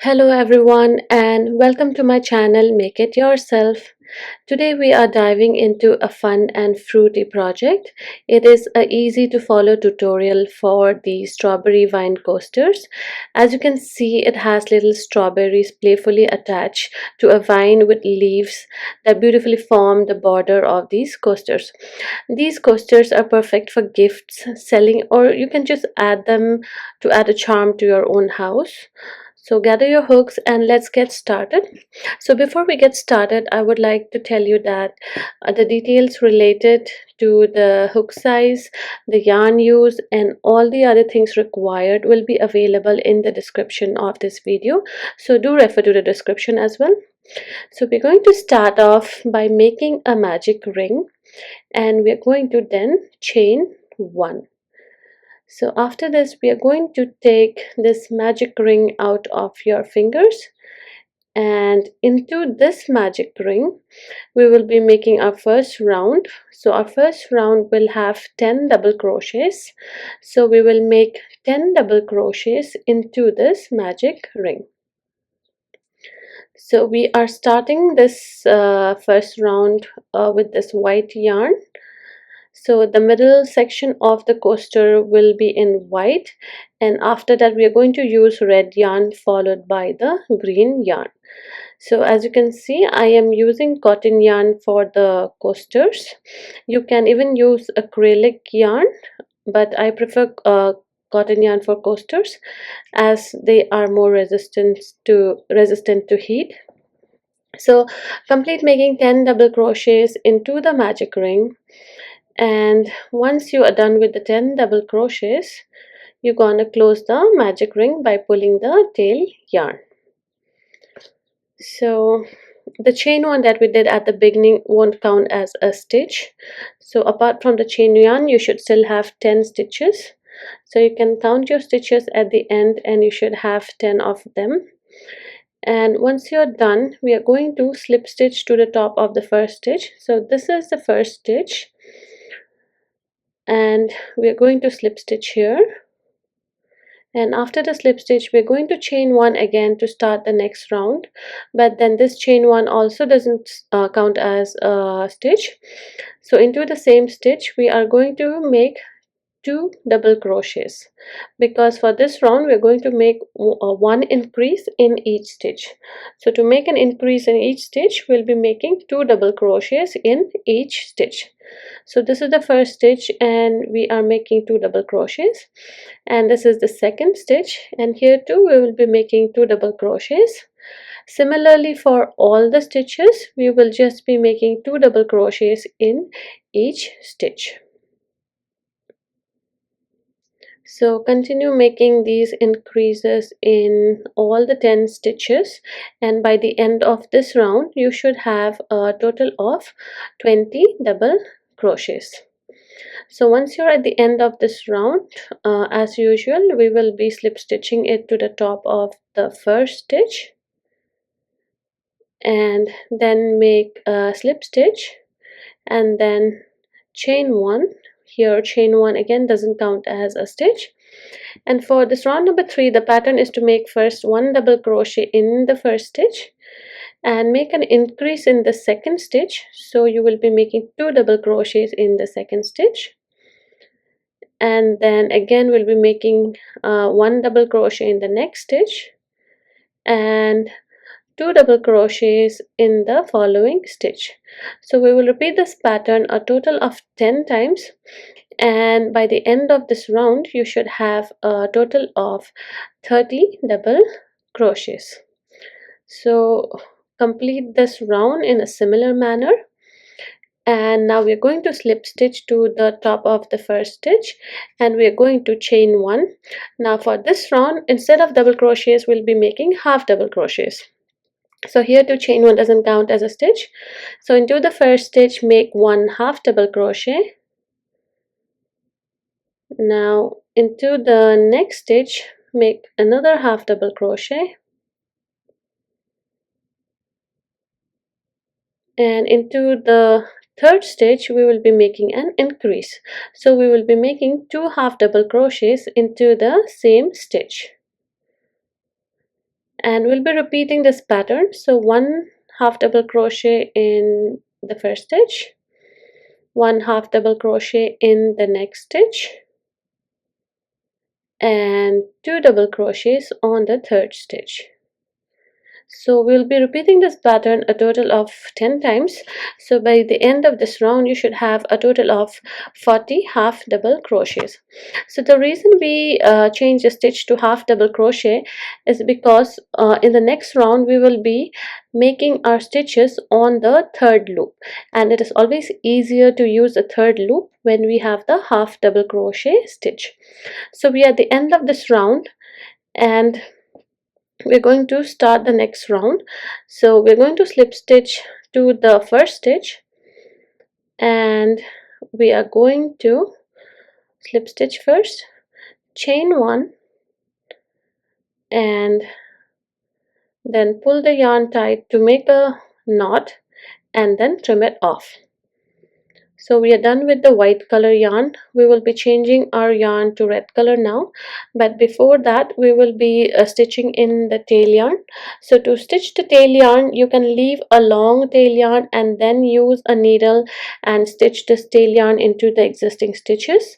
Hello everyone and welcome to my channel Make It Yourself. Today we are diving into a fun and fruity project. It is a easy to follow tutorial for the strawberry vine coasters. As you can see, it has little strawberries playfully attached to a vine with leaves that beautifully form the border of these coasters. These coasters are perfect for gifts, selling, or you can just add them to add a charm to your own house. So gather your hooks and let's get started. So before we get started, I would like to tell you that the details related to the hook size, the yarn use, and all the other things required will be available in the description of this video. So do refer to the description as well. So we're going to start off by making a magic ring, and we're going to then chain one. So after this, we are going to take this magic ring out of your fingers, and into this magic ring we will be making our first round. So our first round will have 10 double crochets. So we will make 10 double crochets into this magic ring. So we are starting this first round with this white yarn. So the middle section of the coaster will be in white, and after that we are going to use red yarn followed by the green yarn. So as you can see, I am using cotton yarn for the coasters. You can even use acrylic yarn, but I prefer cotton yarn for coasters as they are more resistant to heat. So complete making 10 double crochets into the magic ring, and once you are done with the 10 double crochets, you're gonna close the magic ring by pulling the tail yarn. So the chain one that we did at the beginning won't count as a stitch. So apart from the chain yarn, you should still have 10 stitches. So you can count your stitches at the end and you should have 10 of them. And once you're done, we are going to slip stitch to the top of the first stitch. So this is the first stitch, and we are going to slip stitch here, and after the slip stitch we're going to chain one again to start the next round, but then this chain one also doesn't count as a stitch. So into the same stitch we are going to make 2 double crochets, because for this round we're going to make one increase in each stitch. So to make an increase in each stitch, we'll be making 2 double crochets in each stitch. So this is the first stitch and we are making 2 double crochets, and this is the second stitch, and here too we will be making 2 double crochets. Similarly for all the stitches, we will just be making 2 double crochets in each stitch. So continue making these increases in all the 10 stitches, and by the end of this round you should have a total of 20 double crochets. So once you're at the end of this round, as usual we will be slip stitching it to the top of the first stitch, and then make a slip stitch and then chain one. Here chain one again doesn't count as a stitch. And for this round number 3, the pattern is to make first 1 double crochet in the first stitch and make an increase in the second stitch. So you will be making 2 double crochets in the second stitch, and then again we'll be making 1 double crochet in the next stitch and 2 double crochets in the following stitch. So we will repeat this pattern a total of 10 times, and by the end of this round you should have a total of 30 double crochets. So complete this round in a similar manner, and now we're going to slip stitch to the top of the first stitch and we're going to chain one. Now for this round, instead of double crochets we'll be making half double crochets. So here to chain one doesn't count as a stitch. So into the first stitch make 1 half double crochet. Now into the next stitch make another half double crochet, and into the third stitch we will be making an increase. So we will be making 2 half double crochets into the same stitch, and we'll be repeating this pattern. So one half double crochet in the first stitch, one half double crochet in the next stitch, and two double crochets on the third stitch. So we'll be repeating this pattern a total of 10 times. So by the end of this round you should have a total of 40 half double crochets. So the reason we change the stitch to half double crochet is because in the next round we will be making our stitches on the third loop, and it is always easier to use the third loop when we have the half double crochet stitch. So we are at the end of this round, and we're going to start the next round. So we're going to slip stitch to the first stitch, and we are going to slip stitch first, chain one, and then pull the yarn tight to make a knot, and then trim it off. So we are done with the white color yarn. We will be changing our yarn to red color now, but before that we will be stitching in the tail yarn. So to stitch the tail yarn, you can leave a long tail yarn and then use a needle and stitch this tail yarn into the existing stitches,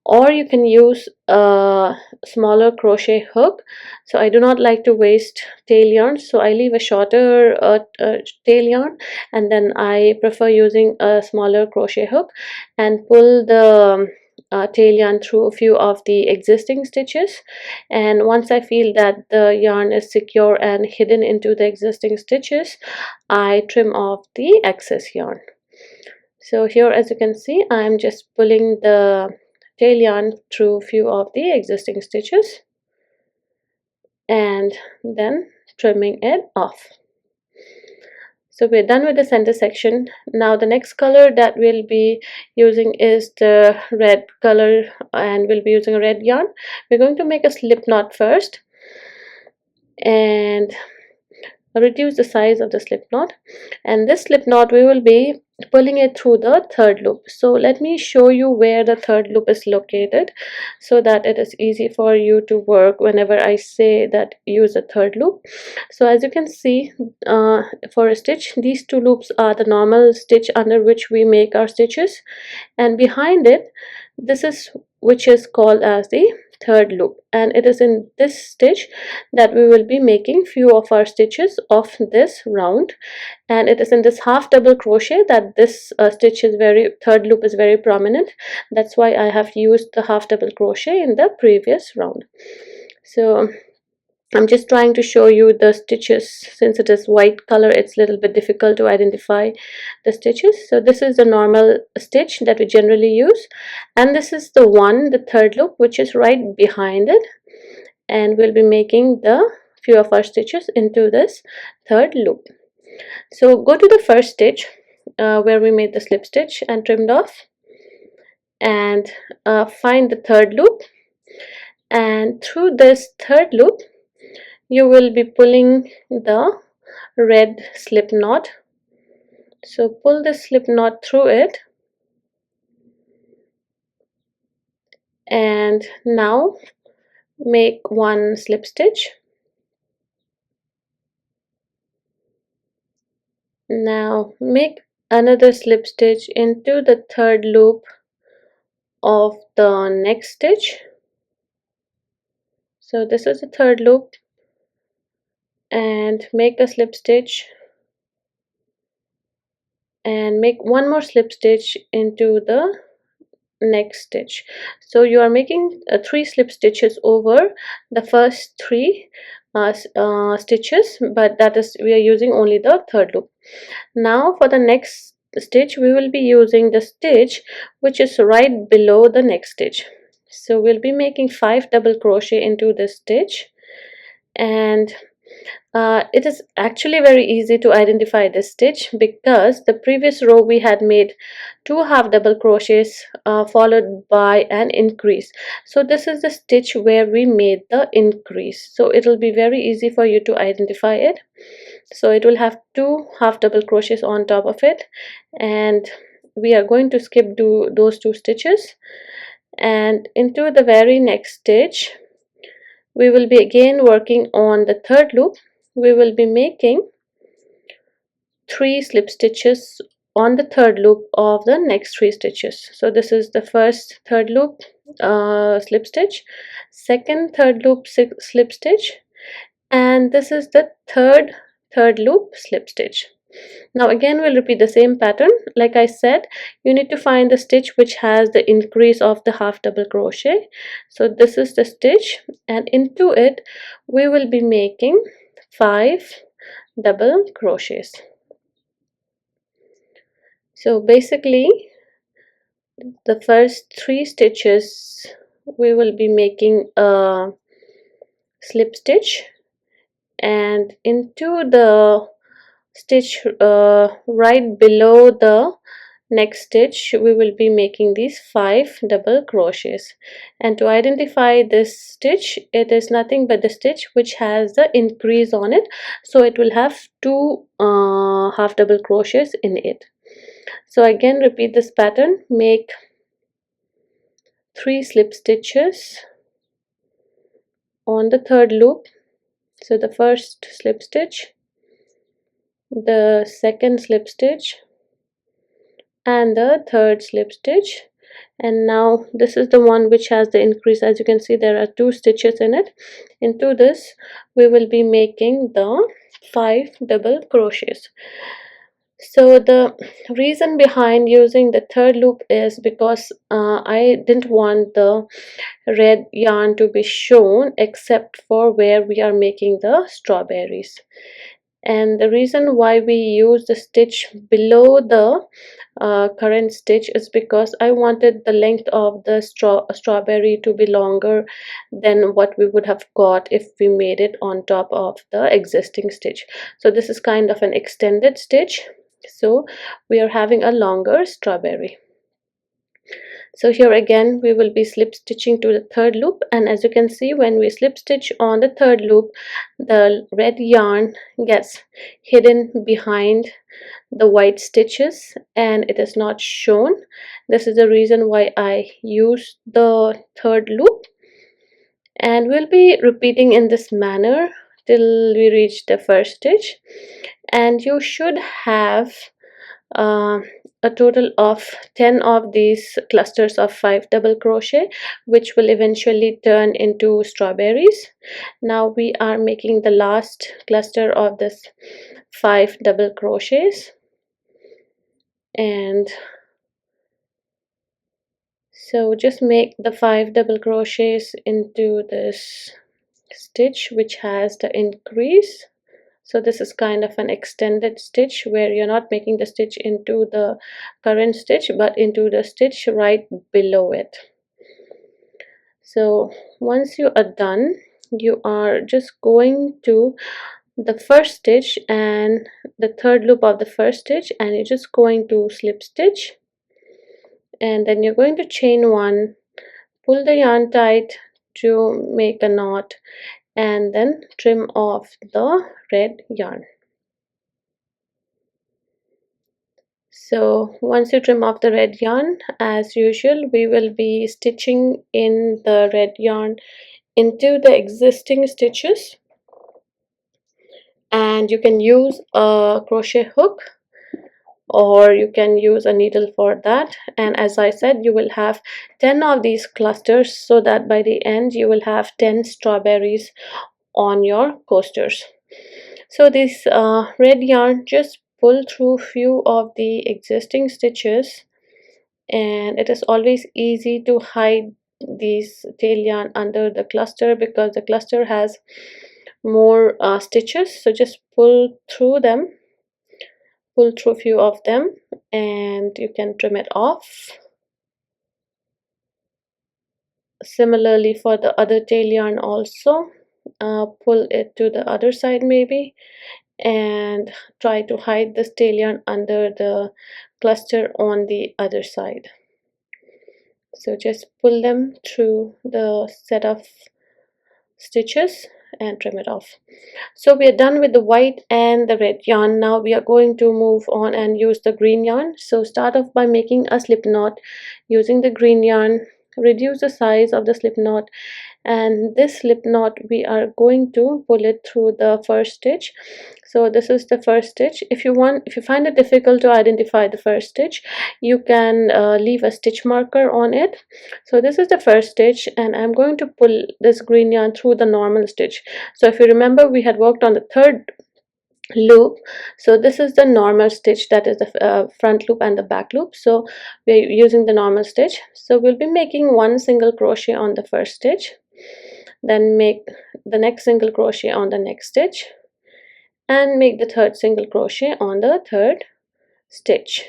or you can use a smaller crochet hook. So I do not like to waste tail yarn, so I leave a shorter tail yarn, and then I prefer using a smaller crochet hook and pull the tail yarn through a few of the existing stitches. And once I feel that the yarn is secure and hidden into the existing stitches, I trim off the excess yarn. So here, as you can see, I am just pulling the tail yarn through a few of the existing stitches and then trimming it off. So we're done with the center section. Now the next color that we'll be using is the red color, and we'll be using a red yarn. We're going to make a slip knot first and reduce the size of the slip knot, and this slip knot we will be pulling it through the third loop. So let me show you where the third loop is located so that it is easy for you to work whenever I say that use a third loop. So as you can see, for a stitch, these two loops are the normal stitch under which we make our stitches, and behind it, this is which is called as the third loop, and it is in this stitch that we will be making few of our stitches of this round. And it is in this half double crochet that this third loop is very prominent. That's why I have used the half double crochet in the previous round. So I'm just trying to show you the stitches. Since it is white color, it's a little bit difficult to identify the stitches. So this is the normal stitch that we generally use, and this is the third loop, which is right behind it, and we'll be making the few of our stitches into this third loop. So go to the first stitch where we made the slip stitch and trimmed off, and find the third loop, and through this third loop you will be pulling the red slip knot. So pull the slip knot through it, and now make one slip stitch. Now make another slip stitch into the third loop of the next stitch. So this is the third loop, and make a slip stitch and make one more slip stitch into the next stitch. So you are making 3 slip stitches over the first 3 stitches, but that is, we are using only the third loop. Now for the next stitch we will be using the stitch which is right below the next stitch. So we'll be making 5 double crochet into this stitch, and it is actually very easy to identify this stitch because the previous row we had made 2 half double crochets followed by an increase. So this is the stitch where we made the increase, so it will be very easy for you to identify it. So it will have 2 half double crochets on top of it, and we are going to skip those 2 stitches, and into the very next stitch we will be again working on the third loop. We will be making 3 slip stitches on the third loop of the next 3 stitches. So this is the first third loop slip stitch, second third loop slip stitch, and this is the third loop slip stitch. Now again we'll repeat the same pattern. Like I said, you need to find the stitch which has the increase of the half double crochet. So this is the stitch, and into it we will be making 5 double crochets. So basically the first 3 stitches we will be making a slip stitch, and into the stitch right below the next stitch we will be making these 5 double crochets. And to identify this stitch, it is nothing but the stitch which has the increase on it, so it will have 2 half double crochets in it. So again repeat this pattern, make 3 slip stitches on the third loop. So the first slip stitch, the second slip stitch, and the third slip stitch. And now this is the one which has the increase. As you can see, there are 2 stitches in it. Into this we will be making the 5 double crochets. So the reason behind using the third loop is because I didn't want the red yarn to be shown except for where we are making the strawberries. And the reason why we use the stitch below the current stitch is because I wanted the length of the strawberry to be longer than what we would have got if we made it on top of the existing stitch. So this is kind of an extended stitch, so we are having a longer strawberry. So here again we will be slip stitching to the third loop, and as you can see, when we slip stitch on the third loop, the red yarn gets hidden behind the white stitches and it is not shown. This is the reason why I use the third loop, and we'll be repeating in this manner till we reach the first stitch. And you should have a total of 10 of these clusters of 5 double crochet, which will eventually turn into strawberries. Now we are making the last cluster of this 5 double crochets, and so just make the 5 double crochets into this stitch which has the increase. So this is kind of an extended stitch where you're not making the stitch into the current stitch but into the stitch right below it. So once you are done, you are just going to the first stitch and the third loop of the first stitch, and you're just going to slip stitch, and then you're going to chain 1, pull the yarn tight to make a knot, and then trim off the red yarn. So once you trim off the red yarn, as usual, we will be stitching in the red yarn into the existing stitches, and you can use a crochet hook or you can use a needle for that. And as I said, you will have 10 of these clusters, so that by the end you will have 10 strawberries on your coasters. So this red yarn, just pull through few of the existing stitches, and it is always easy to hide these tail yarn under the cluster because the cluster has more stitches. So just pull through few of them, and you can trim it off. Similarly for the other tail yarn also, pull it to the other side maybe, and try to hide this tail yarn under the cluster on the other side. So just pull them through the set of stitches and trim it off. So we are done with the white and the red yarn. Now we are going to move on and use the green yarn. So start off by making a slip knot using the green yarn. Reduce the size of the slip knot and this slip knot we are going to pull it through the first stitch. So this is the first stitch. If you find it difficult to identify the first stitch, you can leave a stitch marker on it. So this is the first stitch, and I'm going to pull this green yarn through the normal stitch. So if you remember, we had worked on the third loop, so this is the normal stitch, that is the front loop and the back loop. So we're using the normal stitch. So we'll be making one single crochet on the first stitch, then make the next single crochet on the next stitch, and make the third single crochet on the third stitch.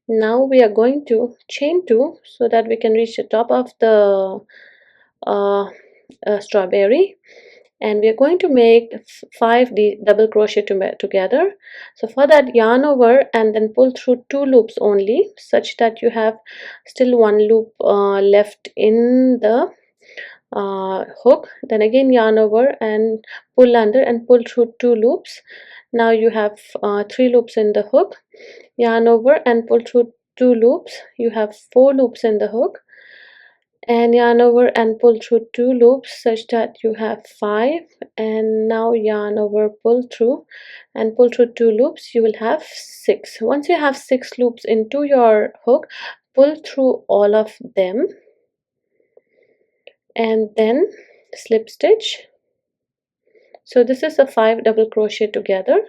Now we are going to chain 2 so that we can reach the top of the strawberry, and we are going to make 5 double crochet together. So for that, yarn over and then pull through 2 loops only, such that you have still 1 loop left in the hook. Then again yarn over and pull under and pull through 2 loops. Now you have 3 loops in the hook. Yarn over and pull through 2 loops. You have 4 loops in the hook, and yarn over and pull through 2 loops, such that you have 5. And now yarn over, pull through and pull through 2 loops, you will have 6. Once you have 6 loops into your hook, pull through all of them and then slip stitch. So this is a 5 double crochet together.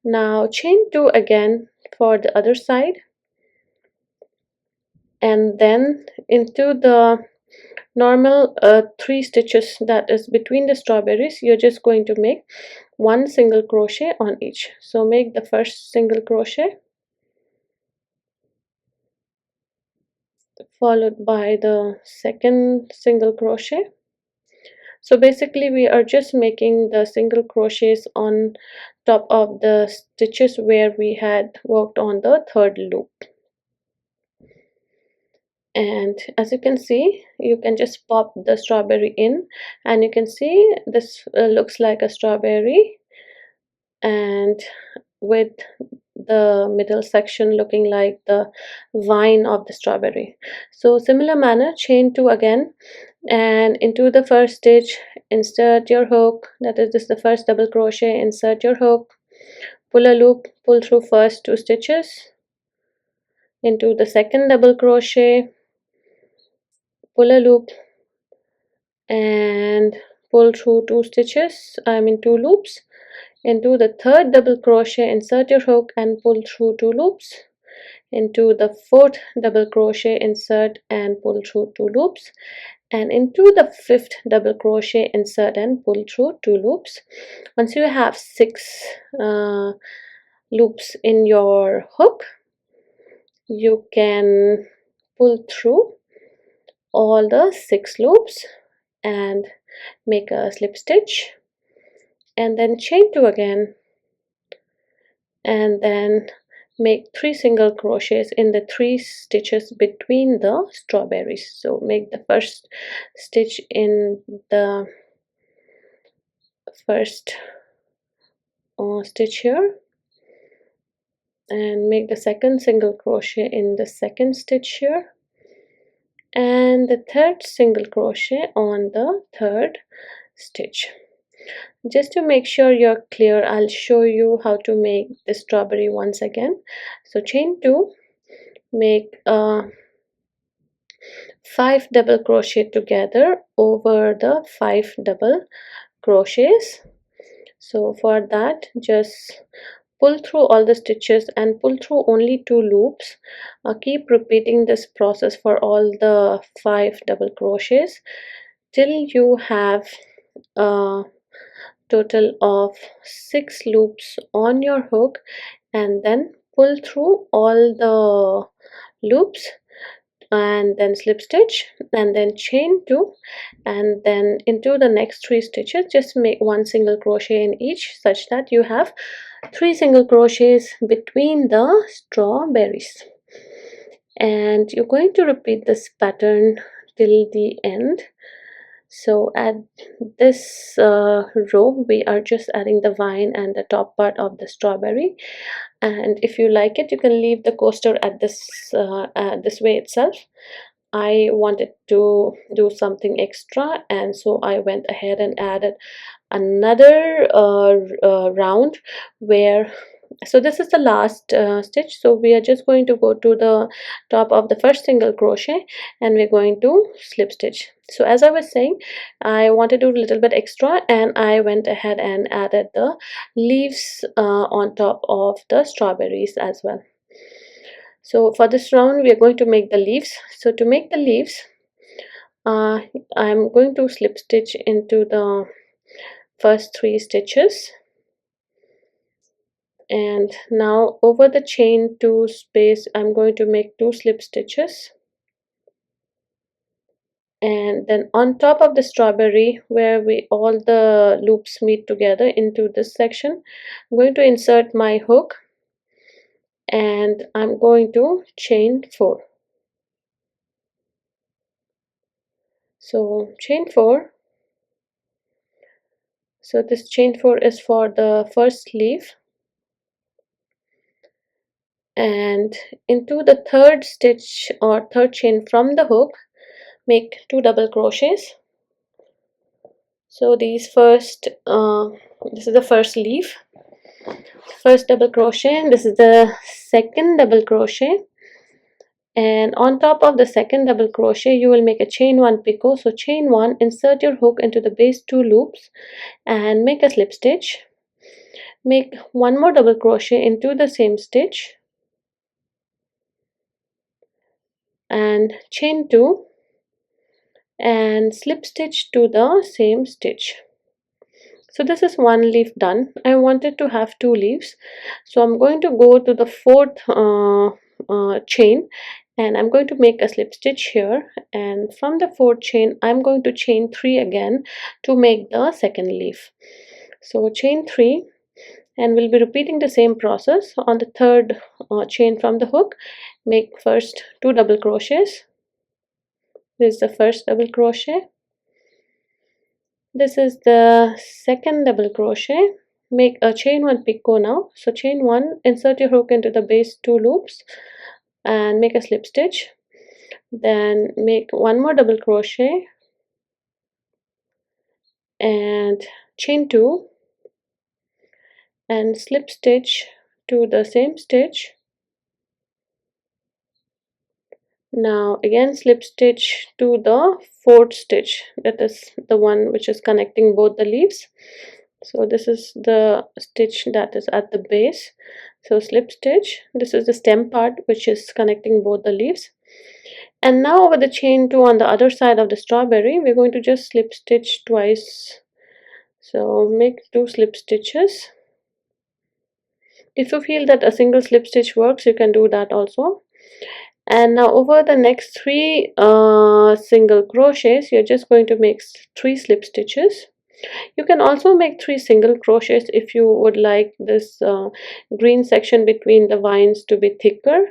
Now chain 2 again for the other side, and then into the normal 3 stitches that is between the strawberries, you're just going to make 1 single crochet on each. So make the first single crochet, followed by the second single crochet. So basically we are just making the single crochets on top of the stitches where we had worked on the third loop. And as you can see, you can just pop the strawberry in, and you can see this looks like a strawberry, and with the middle section looking like the vine of the strawberry. So similar manner, chain 2 again, and into the first stitch insert your hook, that is the first double crochet, insert your hook, pull a loop, pull through first 2 stitches, into the second double crochet, pull a loop and pull through 2 stitches, 2 loops, into the third double crochet, insert your hook and pull through 2 loops, into the fourth double crochet, insert and pull through 2 loops, and into the fifth double crochet, insert and pull through 2 loops. Once you have 6 loops in your hook, you can pull through all the 6 loops and make a slip stitch, and then chain 2 again, and then make 3 single crochets in the 3 stitches between the strawberries. So make the first stitch in the first stitch here, and make the second single crochet in the second stitch here, and the third single crochet on the third stitch. Just to make sure you're clear, I'll show you how to make the strawberry once again. So chain 2, make 5 double crochet together over the 5 double crochets. So for that, just pull through all the stitches and pull through only 2 loops. Keep repeating this process for all the 5 double crochets till you have a total of 6 loops on your hook, and then pull through all the loops and then slip stitch, and then chain 2, and then into the next 3 stitches just make 1 single crochet in each, such that you have 3 single crochets between the strawberries. And you're going to repeat this pattern till the end. So at this row we are just adding the vine and the top part of the strawberry, and if you like it, you can leave the coaster at this way itself. I wanted to do something extra, and so I went ahead and added another round where, so this is the last stitch, so we are just going to go to the top of the first single crochet and we're going to slip stitch. So as I was saying, I wanted to do a little bit extra, and I went ahead and added the leaves on top of the strawberries as well. So for this round we are going to make the leaves. So to make the leaves, uh, I'm going to slip stitch into the first 3 stitches, and now over the chain 2 space I'm going to make 2 slip stitches, and then on top of the strawberry where we all the loops meet together into this section, I'm going to insert my hook and I'm going to chain 4. So chain 4. So this chain 4 is for the first leaf, and into the third stitch or third chain from the hook make 2 double crochets. So these first this is the first leaf, first double crochet, this is the second double crochet, and on top of the second double crochet you will make a chain 1 picot. So chain 1, insert your hook into the base 2 loops and make a slip stitch, make 1 more double crochet into the same stitch and chain 2 and slip stitch to the same stitch. So this is 1 leaf done. I wanted to have 2 leaves, so I'm going to go to the fourth chain and I'm going to make a slip stitch here, and from the fourth chain I'm going to chain 3 again to make the second leaf. So chain 3, and we'll be repeating the same process on the third chain from the hook. Make first 2 double crochets. This is the first double crochet, this is the second double crochet, make a chain 1 picot now. So chain 1, insert your hook into the base 2 loops and make a slip stitch, then make 1 more double crochet and chain 2 and slip stitch to the same stitch. Now again slip stitch to the fourth stitch, that is the one which is connecting both the leaves. So this is the stitch that is at the base, so slip stitch, this is the stem part which is connecting both the leaves. And now over the chain 2 on the other side of the strawberry we're going to just slip stitch twice, so make 2 slip stitches. If you feel that a single slip stitch works, you can do that also. And now over the next 3 single crochets you're just going to make 3 slip stitches. You can also make 3 single crochets if you would like this green section between the vines to be thicker.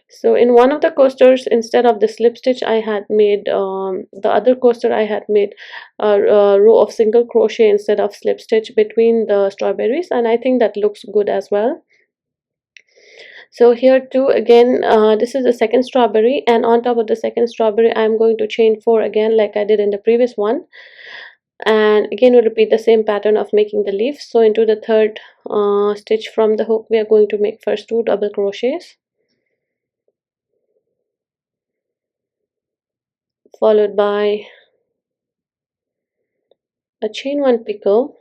So in one of the coasters, instead of the slip stitch, I had made the other coaster I had made a row of single crochet instead of slip stitch between the strawberries, and I think that looks good as well. So here too again this is the second strawberry, and on top of the second strawberry I'm going to chain 4 again like I did in the previous one, and again we'll repeat the same pattern of making the leaf. So into the third stitch from the hook we are going to make first 2 double crochets, followed by a chain 1 picot,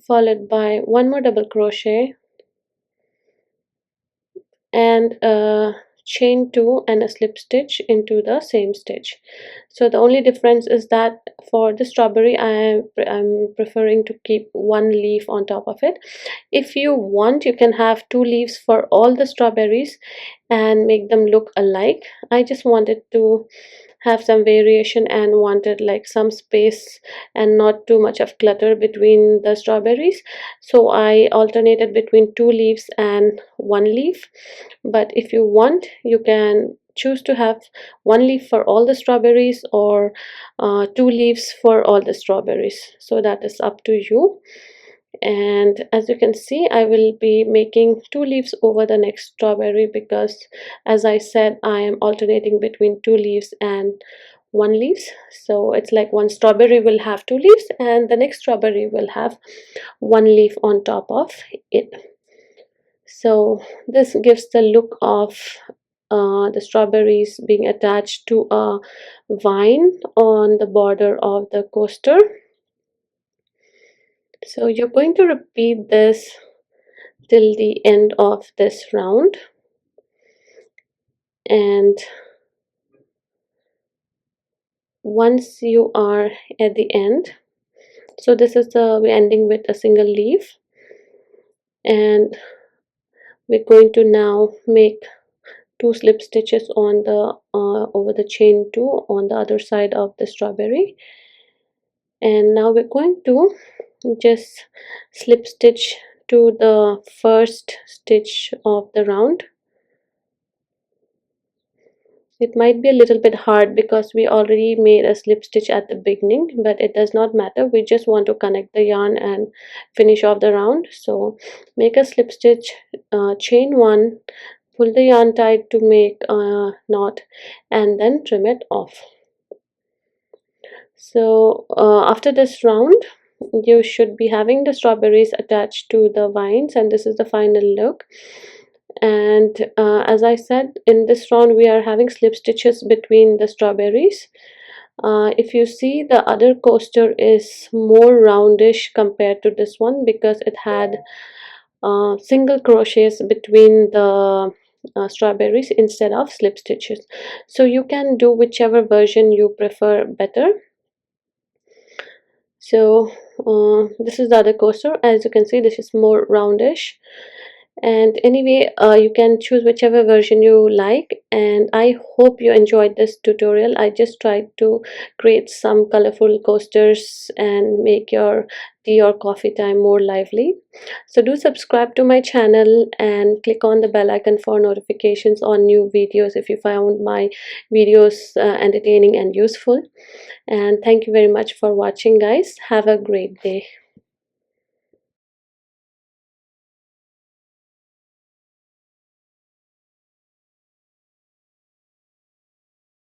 followed by 1 more double crochet and a chain 2 and a slip stitch into the same stitch. So the only difference is that for the strawberry I'm preferring to keep 1 leaf on top of it. If you want, you can have 2 leaves for all the strawberries and make them look alike. I just wanted to have some variation and wanted like some space and not too much of clutter between the strawberries, so I alternated between 2 leaves and 1 leaf. But if you want, you can choose to have 1 leaf for all the strawberries or 2 leaves for all the strawberries, so that is up to you. And as you can see, I will be making 2 leaves over the next strawberry, because as I said, I am alternating between 2 leaves and 1 leaves. So it's like one strawberry will have 2 leaves and the next strawberry will have 1 leaf on top of it. So this gives the look of the strawberries being attached to a vine on the border of the coaster. So you're going to repeat this till the end of this round, and once you are at the end, so this is the we're ending with a single leaf, and we're going to now make 2 slip stitches on the over the chain 2 on the other side of the strawberry. And now we're going to just slip stitch to the first stitch of the round. It might be a little bit hard because we already made a slip stitch at the beginning, but it does not matter. We just want to connect the yarn and finish off the round. So make a slip stitch, chain 1, pull the yarn tight to make a knot, and then trim it off. So after this round, you should be having the strawberries attached to the vines, and this is the final look. And as I said, in this round we are having slip stitches between the strawberries. If you see, the other coaster is more roundish compared to this one because it had single crochets between the strawberries instead of slip stitches. So you can do whichever version you prefer better. So this is the other coaster. As you can see, this is more roundish, and anyway, you can choose whichever version you like. And I hope you enjoyed this tutorial. I just tried to create some colorful coasters and make your tea or coffee time more lively. So do subscribe to my channel and click on the bell icon for notifications on new videos if you found my videos entertaining and useful. And thank you very much for watching, guys. Have a great day.